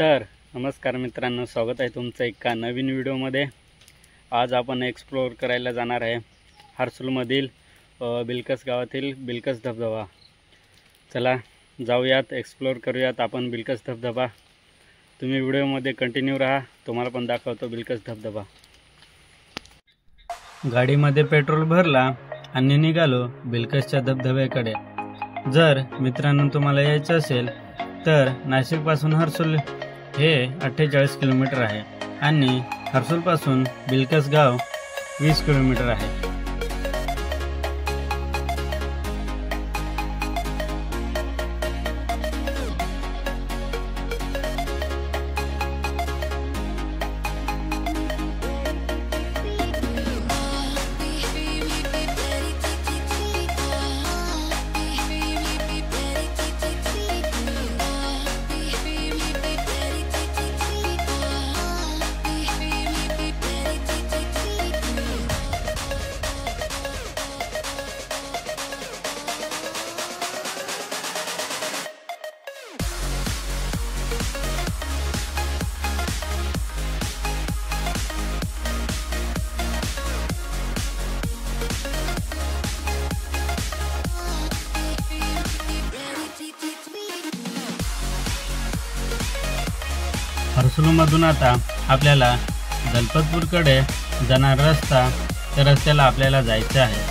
तर नमस्कार मित्रांनो, स्वागत आहे तुमचं एका नवीन व्हिडिओमध्ये। आज आपण एक्सप्लोर करायला जाणार आहे हर्सूलमधील बिलकस गावातील बिलकस धबधबा। चला जाऊयात, एक्सप्लोर करूयात आपण बिलकस धबधबा। तुम्ही व्हिडिओमध्ये कंटिन्यू राहा, तुम्हाला पण दाखवतो बिलकस धबधबा। गाडीमध्ये पेट्रोल भरला आणि निघालो बिलकसच्या धबधब्याकडे। जर मित्रांनो तुम्हाला यायचं असेल तर नाशिकपासून हर्सूल हे 48 किलोमीटर आहे आणि हर्सूलपासून बिलकस गाव 20 किलोमीटर आहे। हर्सूलमधून आता आपल्याला दलपतपूरकडे जाणारा रस्ता, त्या रस्त्याला आपल्याला जायचं आहे।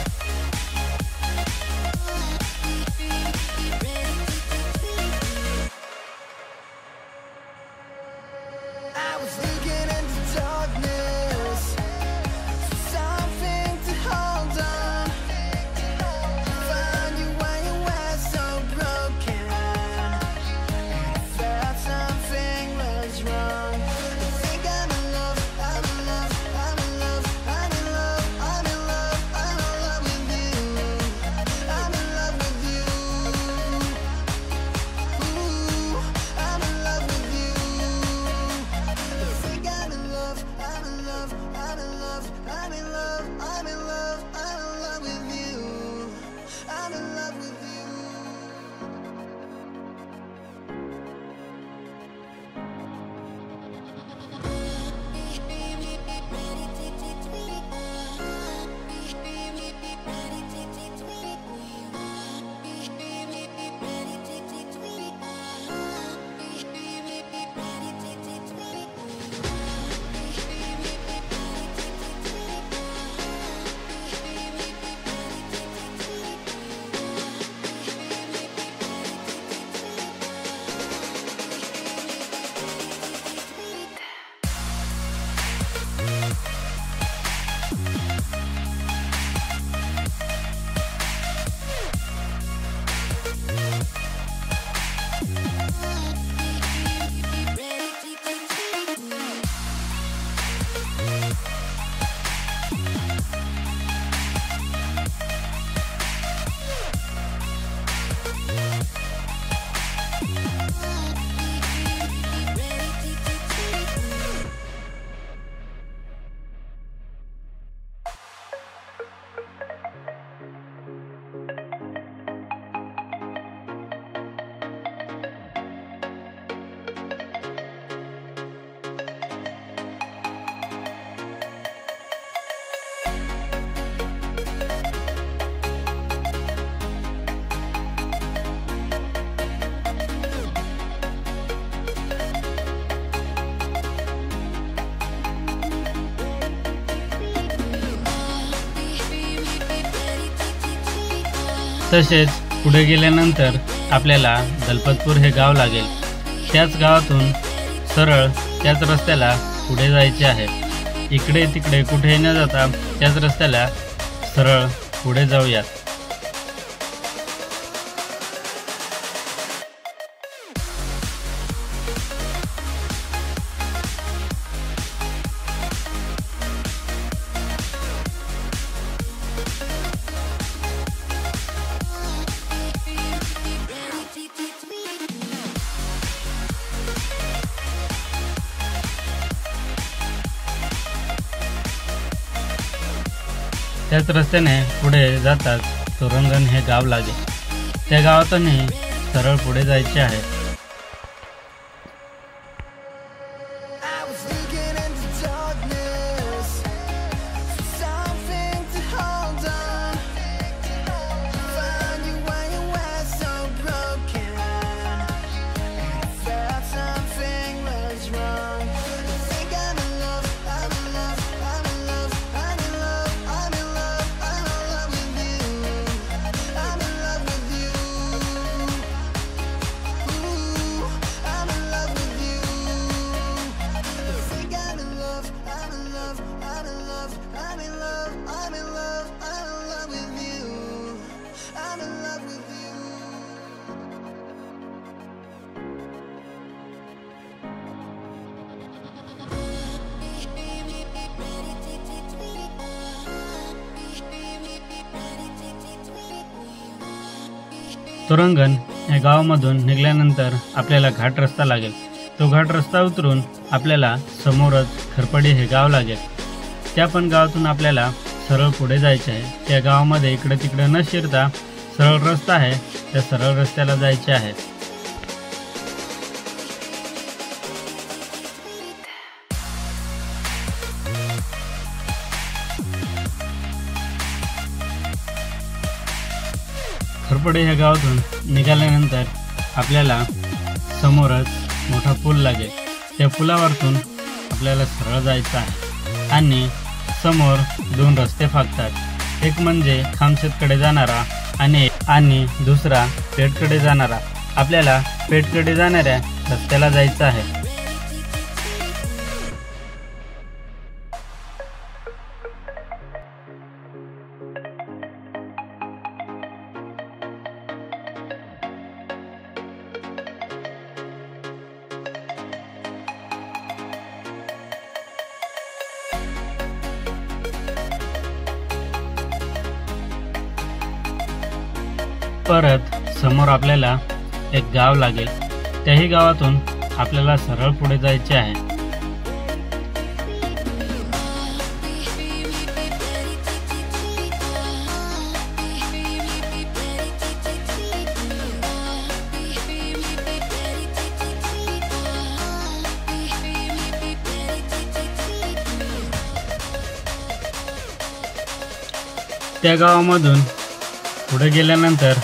तसेच पुढे गेल्यानंतर आपल्याला दलपतपूर हे गाव लागेल। त्याच गावातून सरळ त्याच रस्त्याला पुढे जायचे आहे। इकडे तिकडे कुठेही न जाता त्याच रस्त्याला सरळ पुढे जाऊयात। त्याच रस्त्याने पुढे जाताच तोरणगण हे गाव लागेल। त्या गावातूनही सरळ पुढे जायचे आहे। तोरंगण या गावामधून निघाल्यानंतर आपल्याला घाट रस्ता लागेल। तो घाट रस्ता उतरून आपल्याला समोरच खरपडी हे गाव लागेल। त्या पण गावातून आपल्याला सरळ पुढे जायचे आहे। त्या गावामध्ये इकडे तिकडे न शिरता सरळ रस्ता आहे, त्या सरळ रस्त्याला जायचे आहे। खरपडी ह्या गावातून निघाल्यानंतर आपल्याला समोरच मोठा पूल लागेल। त्या पुलावरतून आपल्याला सरळ जायचं आहे आणि समोर दोन रस्ते फाकतात। एक म्हणजे खामशेतकडे जाणारा आणि दुसरा पेठकडे जाणारा। आपल्याला पेठकडे जाणाऱ्या रस्त्याला जायचं आहे। परत समोर आपल्याला एक गाव लागेल। त्याही गावातून आपल्याला सरळ पुढे जायचे आहे। त्या गावामधून पुढे गेल्यानंतर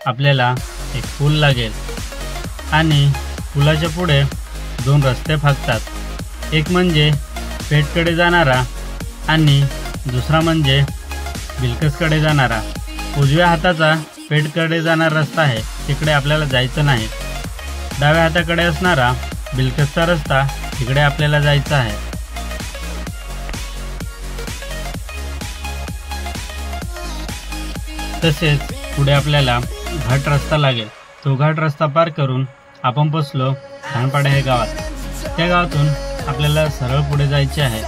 आपल्याला एक पूल लागेल आणि पुलाच्या पुढे दोन रस्ते फाकतात। एक म्हणजे पेठकडे जाणारा आणि दुसरा म्हणजे बिलकसकडे जाणारा। उजव्या हाताचा पेठकडे जाणारा रस्ता आहे, तिकडे आपल्याला जायचं नाही। डाव्या हाताकडे असणारा बिलकसचा रस्ता, तिकडे आपल्याला जायचं आहे। तसेच पुढे आपल्याला घाट रस्ता लागेल। तो घाट रस्ता पार करून आपण पोचलो खानपाडा हे गावात। त्या गावातून आपल्याला सरळ पुढे जायचे आहे।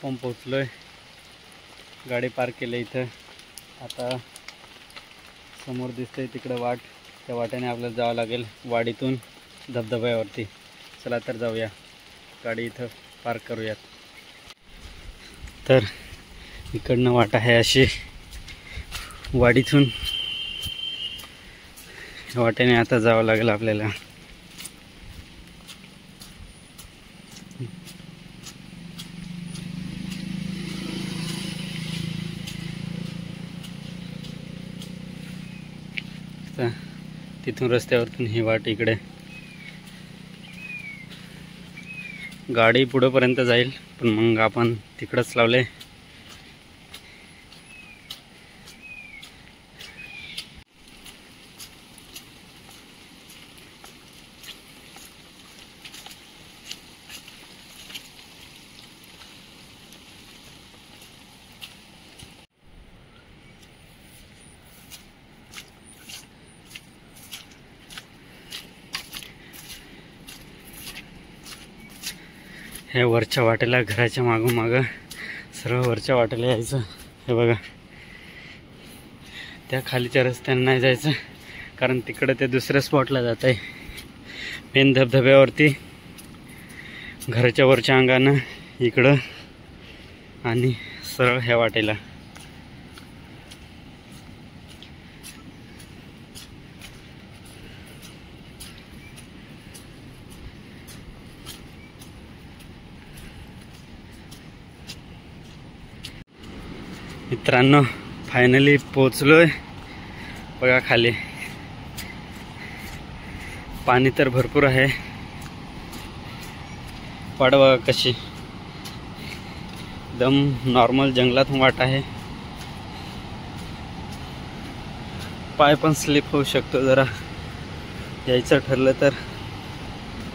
आपण पोचलोय, गाडी पार्क केली इथं। आता समोर दिसतंय तिकडे वाट, त्या वाटेने आपल्याला जावं लागेल वाडीतून धबधब्यावरती। चला तर जाऊया, गाडी इथं पार्क करूयात। तर इकडनं वाट आहे अशी, वाडीतून वाटेने आता जावं लागेल आपल्याला. तिथून रस्त्यावरतून ही वाट इकडे गाडी पुढेपर्यंत जाईल, पण मग आपण तिकडंच लावले. हे वरच्या वाटेला घराच्या मागोमाग सर्व वरच्या वाटेला यायचं. हे बघा, त्या खालीच्या रस्त्याने नाही जायचं, कारण तिकडं ते दुसऱ्या स्पॉटला जात आहे. मेन धबधब्यावरती घराच्या वरच्या अंगानं इकडं आणि सरळ ह्या वाटेला. मित्रांनो, फायनली पोचलोय. बघा खाली पाणी तर भरपूर आहे. वाट बघा कशी एकदम नॉर्मल जंगलात वाट आहे. पाय पण स्लिप होऊ शकतो जरा यायचं ठरलं तर.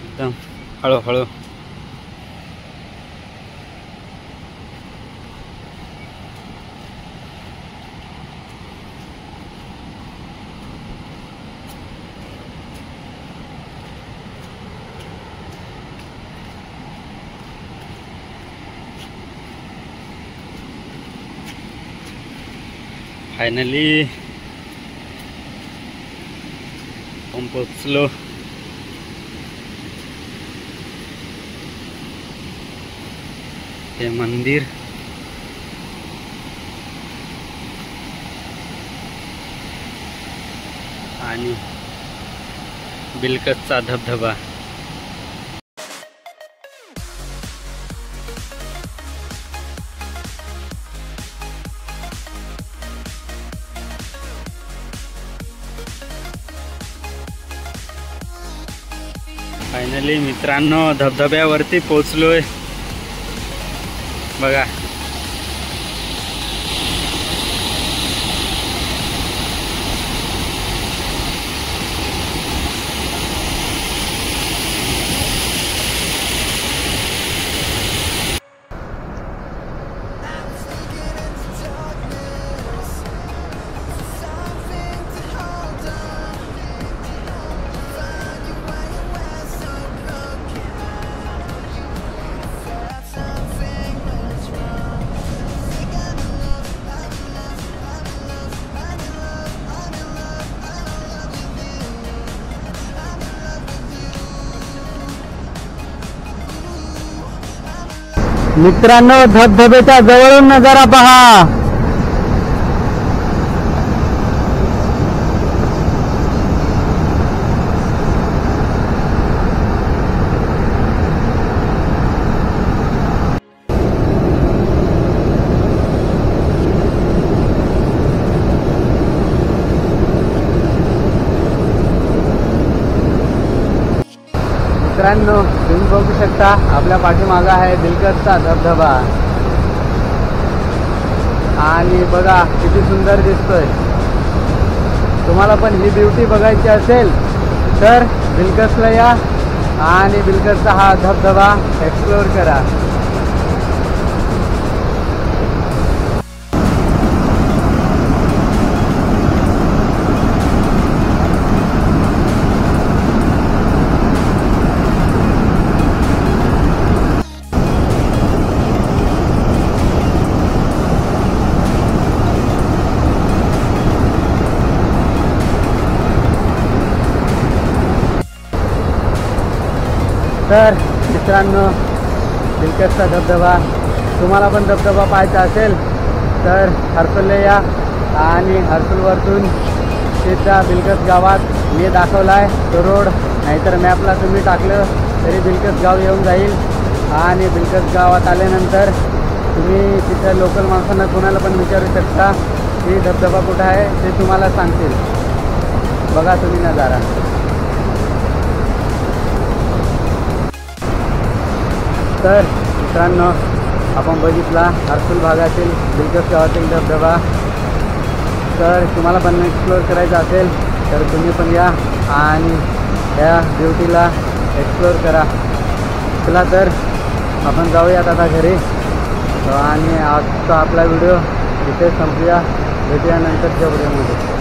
एकदम हळूहळू. फायनली आपण पोचलो. हे मंदिर आणि बिलकसचा धबधबा. फायनली मित्रांनो धबधब्यावरती पोचलोय. बघा मित्रांनो, धबधब्याच्या जवळून नजारा पहा. मित्रांनो, तुम्ही बघू शकता आपल्या पाठीमागं आहे बिलकसचा धबधबा. आणि बघा किती सुंदर दिसतोय. तुम्हाला पण ही ब्युटी बघायची असेल तर बिलकसला या आणि बिलकसचा हा धबधबा एक्सप्लोर करा. तर मित्रांनो, बिलकसचा धबधबा, तुम्हाला पण धबधबा पाहायचा असेल तर हर्सुलला या आणि हर्सुलवरतून त्या बिलकस गावात मी दाखवला आहे तो रोड, नाहीतर मॅपला तुम्ही टाकलं तरी बिलकस गाव येऊन जाईल. आणि बिलकस गावात आल्यानंतर तुम्ही तिथं लोकल माणसांना कोणाला पण विचारू शकता की धबधबा कुठं आहे, ते तुम्हाला सांगतील. बघा तुम्ही नजारा. तर मित्रांनो, आपण बघितला हर्सुल भागातील बिलकस गावातील धबधबा. तर तुम्हाला पण एक्सप्लोअर करायचं असेल तर तुम्ही पण या आणि या ब्युटीला एक्सप्लोअर करा. चला तर आपण जाऊयात आता घरी आणि आजचा आपला व्हिडिओ इथे संपूया. भेटूया नंतरच्या व्हिडिओमध्ये.